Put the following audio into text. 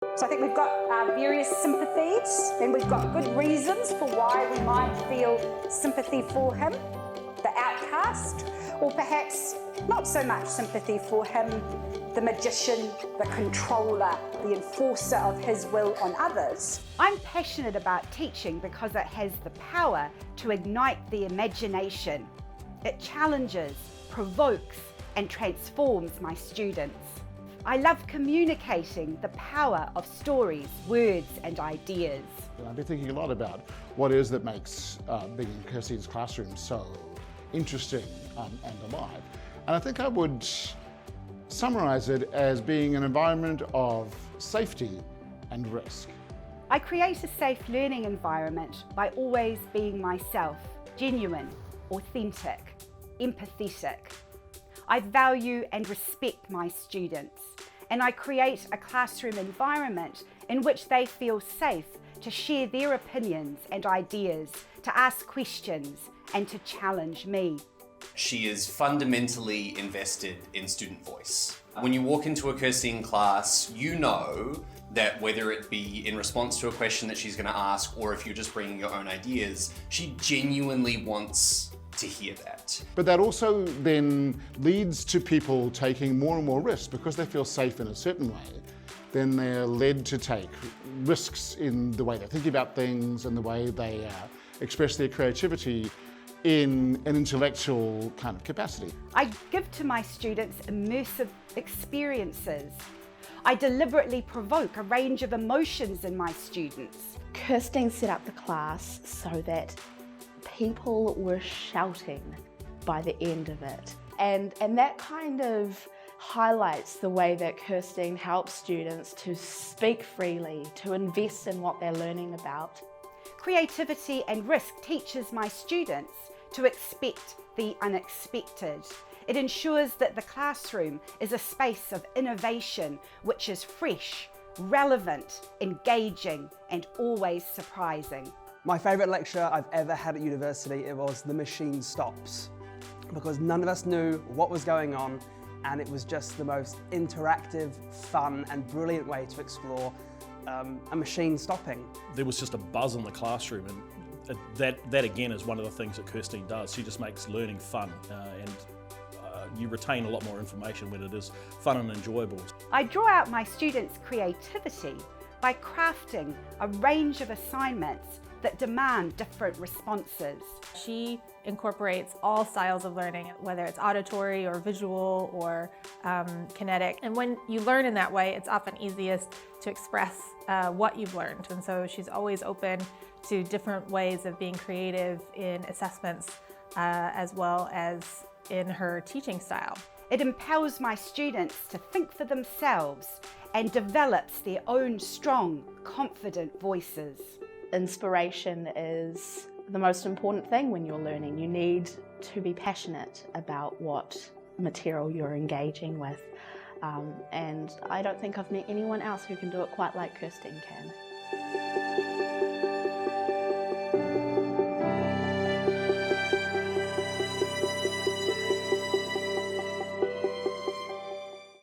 So I think we've got various sympathies, and we've got good reasons for why we might feel sympathy for him, the outcast, or perhaps not so much sympathy for him, the magician, the controller, the enforcer of his will on others. I'm passionate about teaching because it has the power to ignite the imagination. It challenges, provokes, and transforms my students. I love communicating the power of stories, words, and ideas. I've been thinking a lot about what it is that makes being in Kirstine's classroom so interesting and alive. And I think I would summarize it as being an environment of safety and risk. I create a safe learning environment by always being myself, genuine, authentic, empathetic. I value and respect my students, and I create a classroom environment in which they feel safe to share their opinions and ideas, to ask questions, and to challenge me. She is fundamentally invested in student voice. When you walk into a Kirstine class, you know that whether it be in response to a question that she's going to ask, or if you're just bringing your own ideas, she genuinely wants to hear that. But that also then leads to people taking more and more risks because they feel safe in a certain way. Then they're led to take risks in the way they think about things and the way they express their creativity in an intellectual kind of capacity. I give to my students immersive experiences. I deliberately provoke a range of emotions in my students. Kirstine set up the class so that people were shouting by the end of it. And that kind of highlights the way that Kirstine helps students to speak freely, to invest in what they're learning about. Creativity and risk teaches my students to expect the unexpected. It ensures that the classroom is a space of innovation which is fresh, relevant, engaging, and always surprising. My favourite lecture I've ever had at university, it was The Machine Stops, because none of us knew what was going on, and it was just the most interactive, fun and brilliant way to explore a machine stopping. There was just a buzz in the classroom, and that again is one of the things that Kirstine does. She just makes learning fun, and you retain a lot more information when it is fun and enjoyable. I draw out my students' creativity by crafting a range of assignments that demand different responses. She incorporates all styles of learning, whether it's auditory or visual or kinetic. And when you learn in that way, it's often easiest to express what you've learned. And so she's always open to different ways of being creative in assessments as well as in her teaching style. It empowers my students to think for themselves and develops their own strong, confident voices. Inspiration is the most important thing when you're learning. You need to be passionate about what material you're engaging with. And I don't think I've met anyone else who can do it quite like Kirstine can.